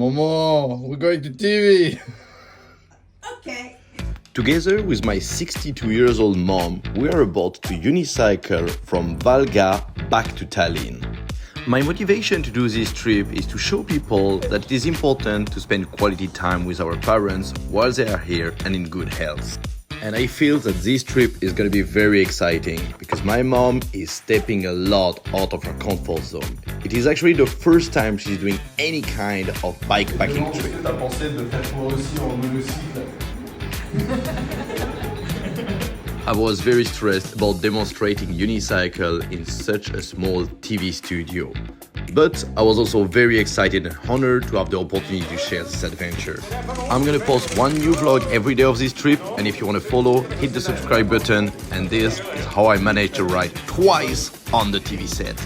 Mama, we're going to TV. Okay. Together with my 62 years old mom, we are about to unicycle from Valga back to Tallinn. My motivation to do this trip is to show people that it is important to spend quality time with our parents while they are here and in good health. And I feel that this trip is going to be very exciting because my mom is stepping a lot out of her comfort zone. It is actually the first time she's doing any kind of bikepacking trip. I was very stressed about demonstrating unicycle in such a small TV studio. But I was also very excited and honored to have the opportunity to share this adventure. I'm gonna post one new vlog every day of this trip, and if you wanna follow, hit the subscribe button, and this is how I managed to ride twice on the TV set.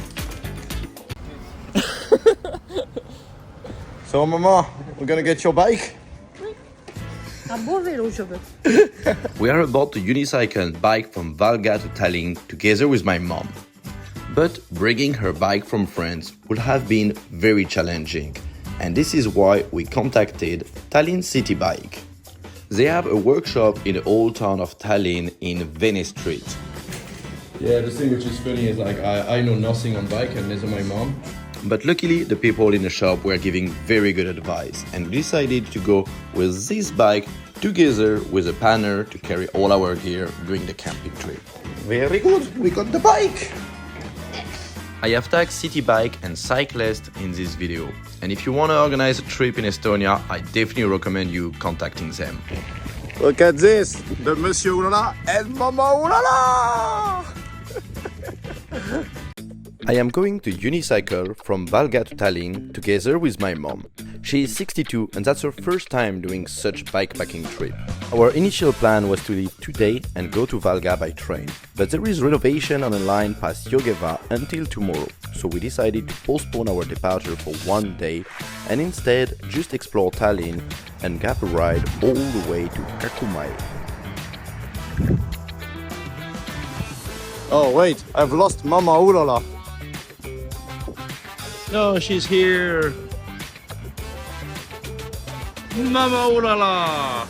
So Mama, we're gonna get your bike? We are about to unicycle and bike from Valga to Tallinn together with my mom. But bringing her bike from France would have been very challenging, and this is why we contacted Tallinn City Bike. They have a workshop in the old town of Tallinn in Vene Street. Yeah, the thing which is funny is like I know nothing on bike and neither my mom. But luckily the people in the shop were giving very good advice, and we decided to go with this bike together with a panner to carry all our gear during the camping trip. Very good, we got the bike. I have tagged City Bike and Cyclist in this video, and if you want to organize a trip in Estonia, I definitely recommend you contacting them. Look at this, the Monsieur OULALA and Mama OULALA! I am going to unicycle from Valga to Tallinn together with my mom. She is 62 and that's her first time doing such bikepacking trip. Our initial plan was to leave today and go to Valga by train, but there is renovation on a line past Jõgeva until tomorrow, so we decided to postpone our departure for one day and instead just explore Tallinn and gap a ride all the way to Kiviõli. Oh wait, I've lost Mama OULALA. No, she's here. Mama OULALA!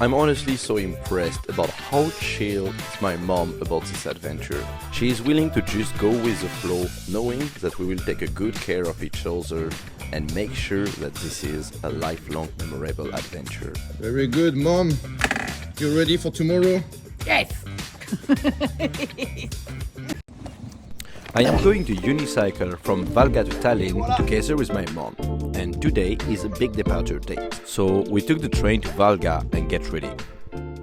I'm honestly so impressed about how chill is my mom about this adventure. She is willing to just go with the flow, knowing that we will take a good care of each other and make sure that this is a lifelong memorable adventure. Very good, Mom. You ready for tomorrow? Yes. I am going to unicycle from Valga to Tallinn together with my mom, and today is a big departure date. So we took the train to Valga and get ready.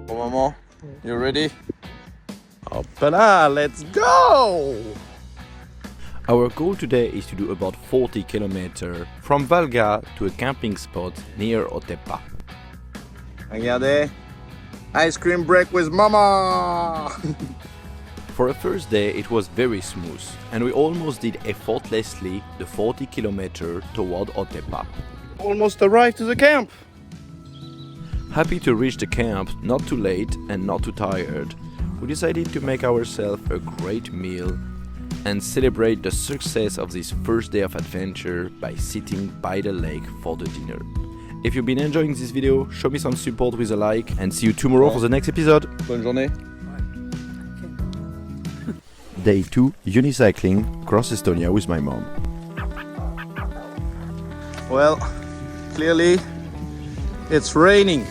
Oh, Mama, you ready? Hoppala, let's go! Our goal today is to do about 40 kilometers from Valga to a camping spot near Otepää. Regardez, ice cream break with Mama! For a first day it was very smooth, and we almost did effortlessly the 40 kilometers toward Otepää. Almost arrived to the camp! Happy to reach the camp, not too late and not too tired, we decided to make ourselves a great meal and celebrate the success of this first day of adventure by sitting by the lake for the dinner. If you've been enjoying this video, show me some support with a like, and see you tomorrow for the next episode. Bonne journée. Day 2 unicycling across Estonia with my mom. Well, clearly it's raining.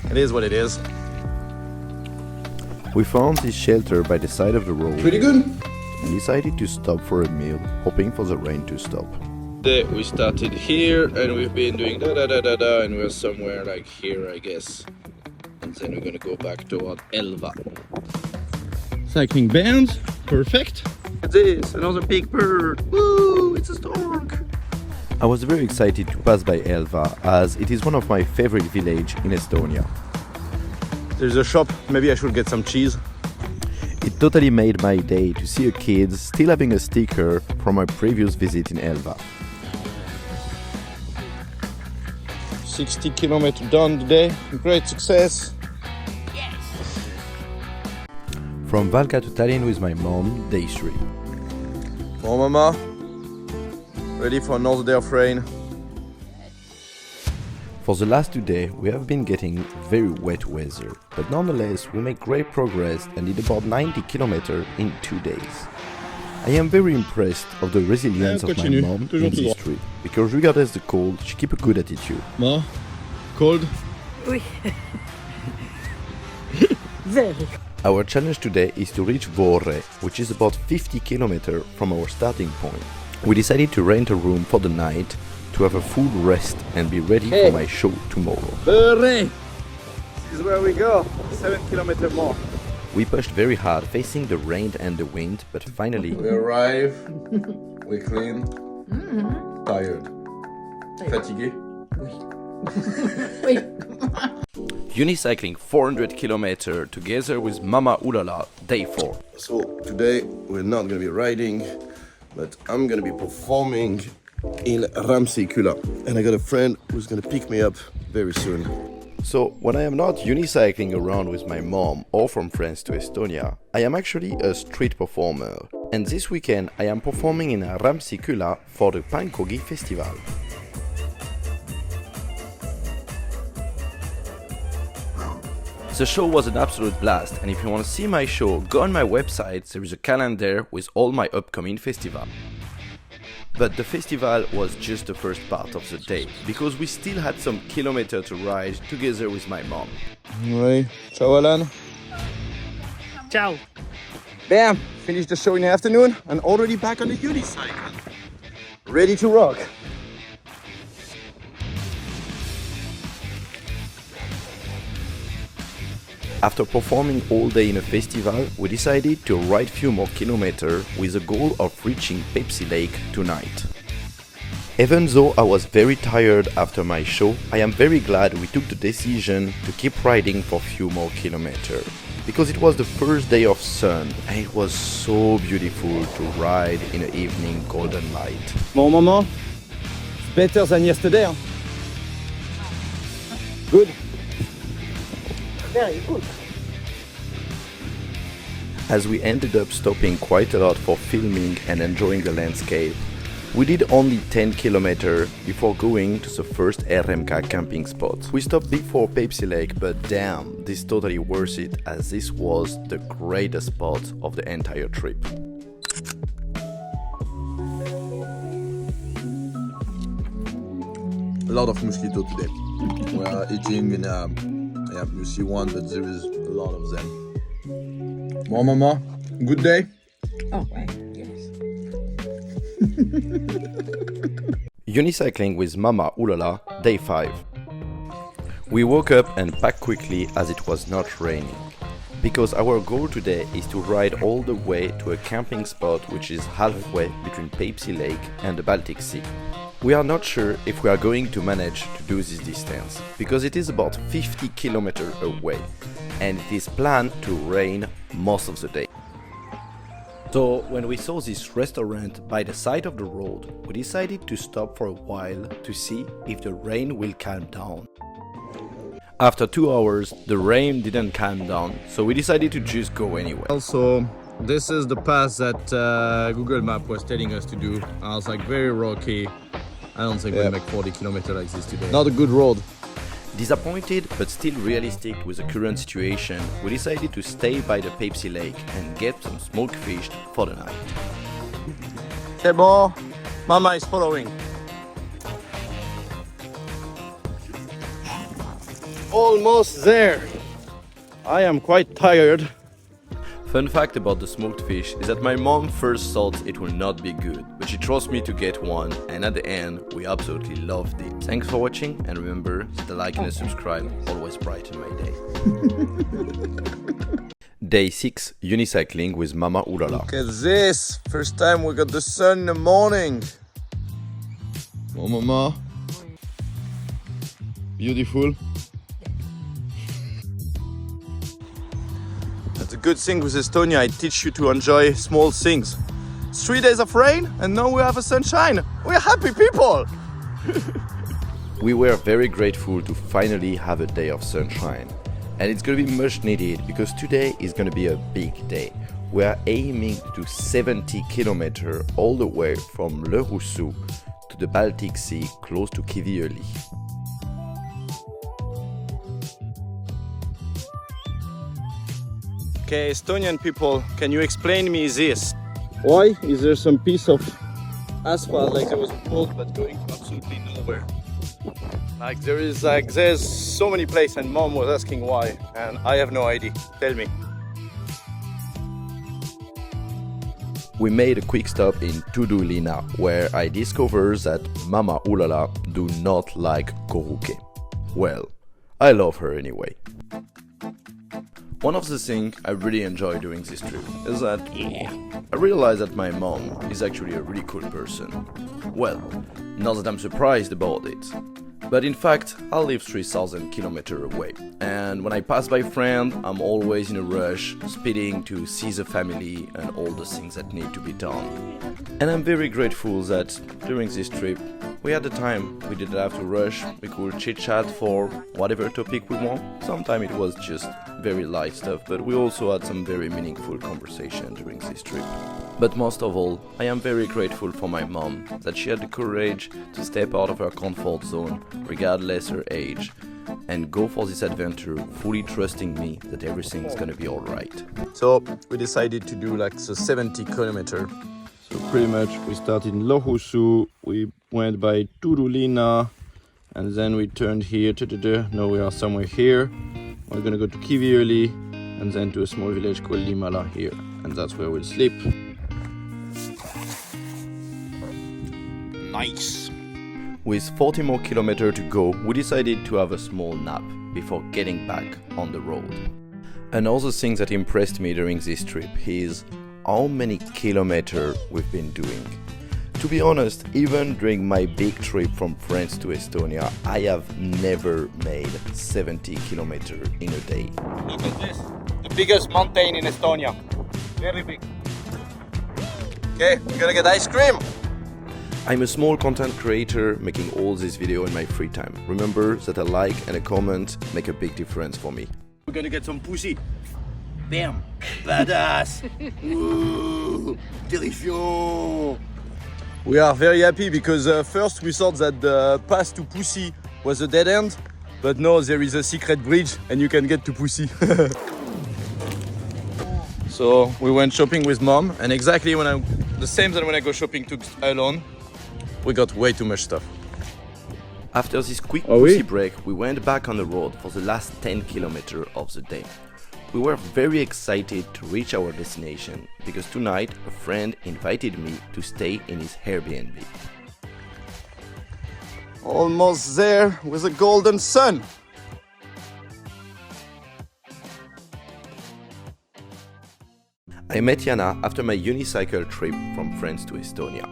It is what it is. We found this shelter by the side of the road Pretty good. and decided to stop for a meal, hoping for the rain to stop. We started here and we've been doing da-da-da-da-da and we're somewhere like here, I guess. And then we're gonna go back toward Elva. Cycling band, perfect. This, another big bird. Woo, it's a stork. I was very excited to pass by Elva as it is one of my favorite villages in Estonia. There's a shop, maybe I should get some cheese. It totally made my day to see a kid still having a sticker from my previous visit in Elva. 60 kilometers done today, great success. From Valga to Tallinn with my mom, day 3. Bon, Mama, Ready for another day of rain. For the last 2 days, we have been getting very wet weather, but nonetheless, we make great progress and did about 90 kilometers in 2 days. I am very impressed of the resilience of my mom in this trip, because regardless the cold, she keeps a good attitude. Ma, cold? Oui. Very. Our challenge today is to reach Võrtsjärv, which is about 50 kilometers from our starting point. We decided to rent a room for the night to have a full rest and be ready for my show tomorrow. Võrtsjärv! This is where we go. 7 kilometers more. We pushed very hard, facing the rain and the wind, but finally We arrive. We clean. Tired. Fatigué. Oui. unicycling 400 kilometers together with Mama OULALA, day 4. So today we're not gonna be riding, but I'm gonna be performing in Ramsey-Küla. And I got a friend who's gonna pick me up very soon. So when I am not unicycling around with my mom or from France to Estonia, I am actually a street performer. And this weekend I am performing in Ramsey-Küla for the Pankogi festival. The show was an absolute blast, and if you want to see my show, go on my website, there is a calendar with all my upcoming festivals. But the festival was just the first part of the day, because we still had some kilometers to ride together with my mom. Ready? Ciao, Alan. Ciao. Bam! Finished the show in the afternoon and already back on the unicycle. Ready to rock. After performing all day in a festival, we decided to ride few more kilometers with the goal of reaching Peipsi Lake tonight. Even though I was very tired after my show, I am very glad we took the decision to keep riding for few more kilometers. Because it was the first day of sun and it was so beautiful to ride in the evening golden light. Bon, Mama, it's better than yesterday. Huh? Good. Very good. As we ended up stopping quite a lot for filming and enjoying the landscape, we did only 10 kilometers before going to the first RMK camping spot. We stopped before Peipsi Lake, but damn, this totally worth it as this was the greatest spot of the entire trip. A lot of mosquito today. We are eating in yeah, you see one, but there is a lot of them. Bon, Mama, good day. Oh, well, yes. Unicycling with Mama OULALA, day 5. We woke up and packed quickly as it was not raining. Because our goal today is to ride all the way to a camping spot which is halfway between Peipsi Lake and the Baltic Sea. We are not sure if we are going to manage to do this distance, because it is about 50 kilometers away, and it is planned to rain most of the day. So when we saw this restaurant by the side of the road, we decided to stop for a while to see if the rain will calm down. After 2 hours, the rain didn't calm down, so we decided to just go anyway. Also, this is the path that Google Map was telling us to do. I was like very rocky. I don't think we'll make 40 kilometers like this today. Not a good road. Disappointed but still realistic with the current situation, we decided to stay by the Peipsi Lake and get some smoked fish for the night. C'est bon. Mama is following. Almost there. I am quite tired. Fun fact about the smoked fish is that my mom first thought it will not be good, but she trusts me to get one, and at the end, we absolutely loved it. Thanks for watching, and remember that a like and a subscribe always brighten my day. Day 6, unicycling with Mama OULALA. Look at this. First time we got the sun in the morning. Oh, Mama. Beautiful. That's a good thing with Estonia. It teaches you to enjoy small things. 3 days of rain and now we have a sunshine. We're happy people. We were very grateful to finally have a day of sunshine. And it's going to be much needed because today is going to be a big day. We are aiming to 70 kilometers all the way from Le Rousseau to the Baltic Sea close to Kiviõli. Okay, Estonian people, can you explain me this? Why is there some piece of asphalt like there was a road but going to absolutely nowhere? There's so many places, and Mom was asking why, and I have no idea. Tell me. We made a quick stop in Tudulina, where I discovered that Mama OULALA do not like koruke. Well, I love her anyway. One of the things I really enjoy doing this trip is that I realize that my mom is actually a really cool person. Well, not that I'm surprised about it, but in fact I live 3,000 kilometers away, and when I pass by friend I'm always in a rush, speeding to see the family and all the things that need to be done. And I'm very grateful that during this trip we had the time, we didn't have to rush, we could chit chat for whatever topic we want. Sometimes it was just very light stuff, but we also had some very meaningful conversation during this trip. But most of all, I am very grateful for my mom, that she had the courage to step out of her comfort zone, regardless her age, and go for this adventure, fully trusting me that everything's gonna be alright. So we decided to do like the 70 kilometer. So pretty much we started in Lohusu, we went by Tudulina, and then we turned here, now we are somewhere here. We're gonna go to Kiviõli and then to a small village called Limala here, and that's where we'll sleep. Nice! With 40 more kilometers to go, we decided to have a small nap before getting back on the road. Another thing that impressed me during this trip is how many kilometers we've been doing. To be honest, even during my big trip from France to Estonia, I have never made 70 kilometers in a day. Look at this, the biggest mountain in Estonia. Very big. Okay, we're gonna get ice cream. I'm a small content creator making all this video in my free time. Remember that a like and a comment make a big difference for me. We're gonna get some pussy. Bam! Badass! Ooh, terrifiant! We are very happy because first we thought that the path to Pussy was a dead end, but no, there is a secret bridge and you can get to Pussy. So we went shopping with Mom, and exactly the same than when I go shopping alone, we got way too much stuff. After this quick pussy break, we went back on the road for the last 10 kilometers of the day. We were very excited to reach our destination because tonight a friend invited me to stay in his Airbnb. Almost there with a golden sun. I met Jana after my unicycle trip from France to Estonia.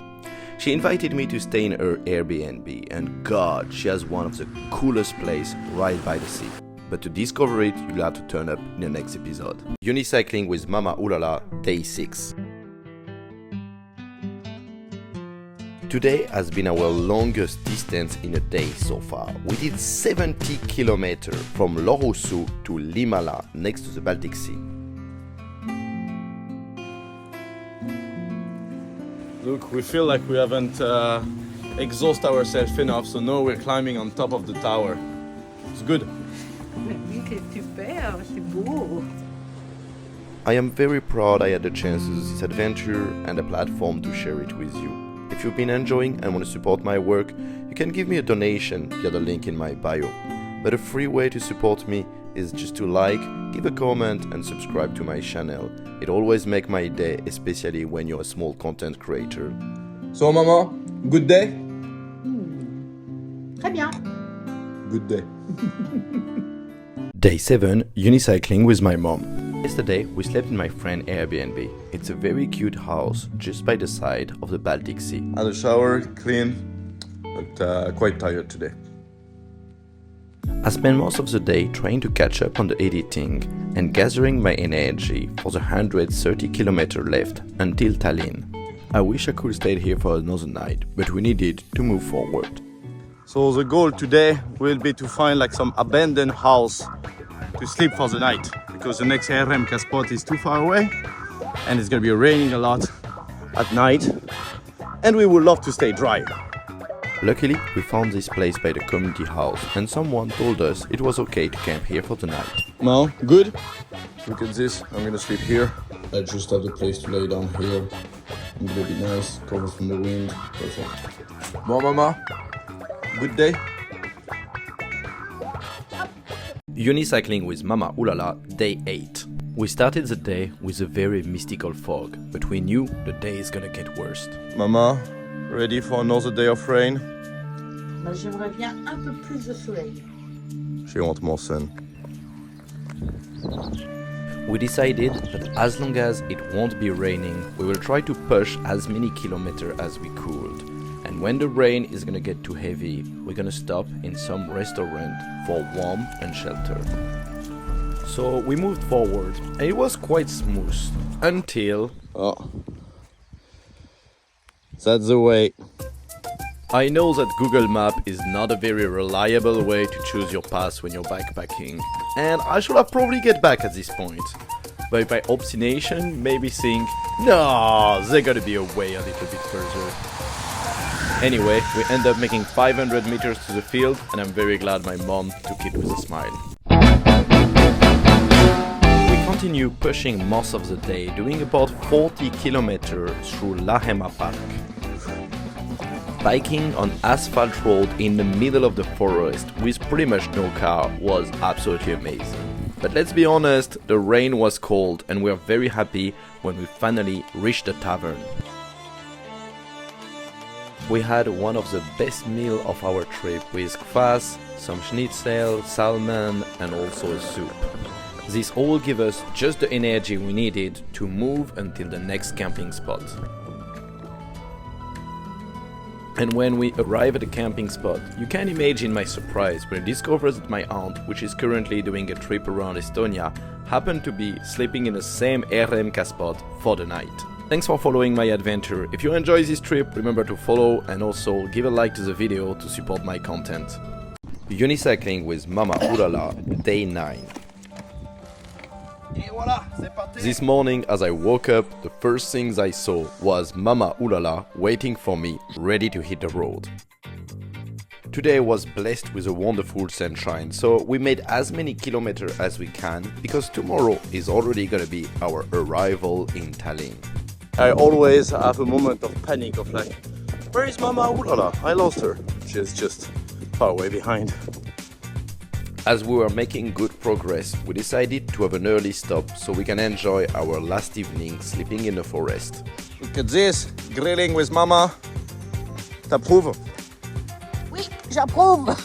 She invited me to stay in her Airbnb, and God, she has one of the coolest places right by the sea. But to discover it, you'll have to turn up in the next episode. Unicycling with Mama OULALA, Day 6. Today has been our longest distance in a day so far. We did 70 kilometers from Lohusu to Limala, next to the Baltic Sea. Look, we feel like we haven't exhausted ourselves enough, so now we're climbing on top of the tower. It's good. C'est super, c'est beau. I am very proud I had the chance to do this adventure and a platform to share it with you. If you've been enjoying and want to support my work, you can give me a donation via the link in my bio. But a free way to support me is just to like, give a comment and subscribe to my channel. It always makes my day, especially when you're a small content creator. So Mama, good day? Très bien. Good day. Day 7, unicycling with my mom. Yesterday, we slept in my friend Airbnb. It's a very cute house just by the side of the Baltic Sea. Had a shower, clean, but quite tired today. I spent most of the day trying to catch up on the editing and gathering my energy for the 130 kilometers left until Tallinn. I wish I could stay here for another night, but we needed to move forward. So the goal today will be to find like some abandoned house to sleep for the night, because the next RMK spot is too far away and it's gonna be raining a lot at night and we would love to stay dry. Luckily, we found this place by the community house and someone told us it was okay to camp here for the night. No, good? Look at this, I'm gonna sleep here. I just have the place to lay down here. I'm gonna be nice, covered from the wind. Perfect. Bon, Mama, good day? Unicycling with Mama OULALA, day 8. We started the day with a very mystical fog, but we knew the day is gonna get worse. Mama, ready for another day of rain? Moi, j'aimerais bien un peu plus de soleil. She wants more sun. We decided that as long as it won't be raining, we will try to push as many kilometers as we could. And when the rain is gonna get too heavy, we're gonna stop in some restaurant for warmth and shelter. So we moved forward, and it was quite smooth, until... Oh. That's the way. I know that Google Map is not a very reliable way to choose your path when you're bikepacking, and I should have probably get back at this point. But by obstination, maybe think, no, there gotta be a way a little bit further. Anyway, we end up making 500 meters to the field, and I'm very glad my mom took it with a smile. We continue pushing most of the day, doing about 40 kilometers through Lahema Park. Biking on asphalt road in the middle of the forest with pretty much no car was absolutely amazing. But let's be honest, the rain was cold and we are very happy when we finally reached the tavern. We had one of the best meals of our trip with kvass, some schnitzel, salmon and also a soup. This all gave us just the energy we needed to move until the next camping spot. And when we arrive at the camping spot, you can imagine my surprise when I discovered that my aunt, which is currently doing a trip around Estonia, happened to be sleeping in the same RMK spot for the night. Thanks for following my adventure. If you enjoy this trip, remember to follow and also give a like to the video to support my content. Unicycling with Mama OULALA, day 9. This morning as I woke up, the first things I saw was Mama OULALA waiting for me, ready to hit the road. Today was blessed with a wonderful sunshine, so we made as many kilometers as we can, because tomorrow is already gonna be our arrival in Tallinn. I always have a moment of panic of like, where is Mama OULALA? I lost her. She's just far away behind. As we were making good progress, we decided to have an early stop so we can enjoy our last evening sleeping in the forest. Look at this, grilling with Mama. T'approuves? Oui, j'approuve.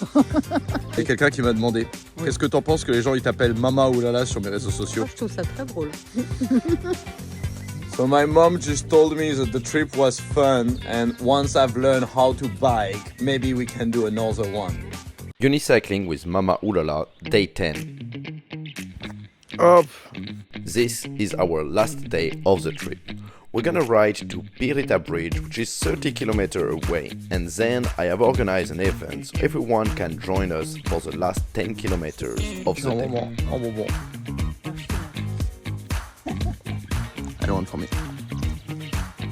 Il y a quelqu'un qui m'a demandé, qu'est-ce que t'en penses que les gens ils t'appellent Mama OULALA sur mes réseaux sociaux? Je trouve ça très drôle. So my mom just told me that the trip was fun and once I've learned how to bike, maybe we can do another one. Unicycling with Mama OULALA, day 10. Up. This is our last day of the trip. We're gonna ride to Pirita Bridge, which is 30 kilometers away, and then I have organized an event so everyone can join us for the last 10 kilometers of the day. I don't want for me.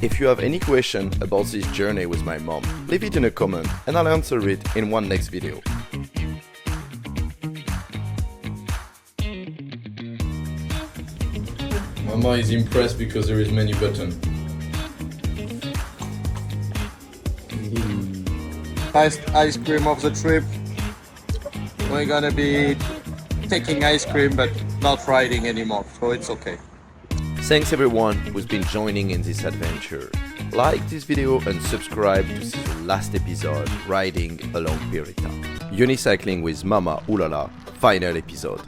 If you have any question about this journey with my mom, leave it in a comment and I'll answer it in one next video. Mama is impressed because there is many buttons. Last ice cream of the trip. We're gonna be taking ice cream but not riding anymore, so it's okay. Thanks everyone who's been joining in this adventure. Like this video and subscribe to see the last episode riding along Pirita. Unicycling with Mama OULALA, final episode.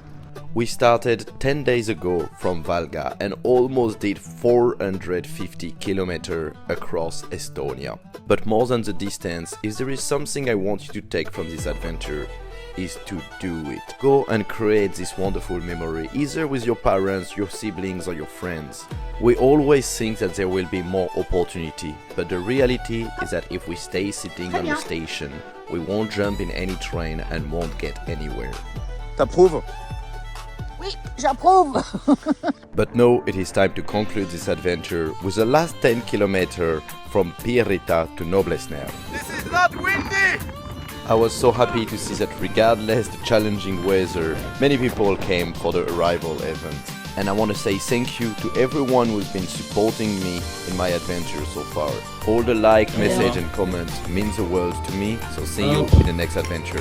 We started 10 days ago from Valga and almost did 450 kilometers across Estonia. But more than the distance, if there is something I want you to take from this adventure, is to do it. Go and create this wonderful memory, either with your parents, your siblings or your friends. We always think that there will be more opportunity, but the reality is that if we stay sitting on the station, we won't jump in any train and won't get anywhere. T'approuves? Oui, j'approuve. But now it is time to conclude this adventure with the last 10 kilometers from Pirita to Noblesner. This is not windy! I was so happy to see that regardless the challenging weather, many people came for the arrival event. And I want to say thank you to everyone who's been supporting me in my adventure so far. All the like, message and comments means the world to me, so see you in the next adventure.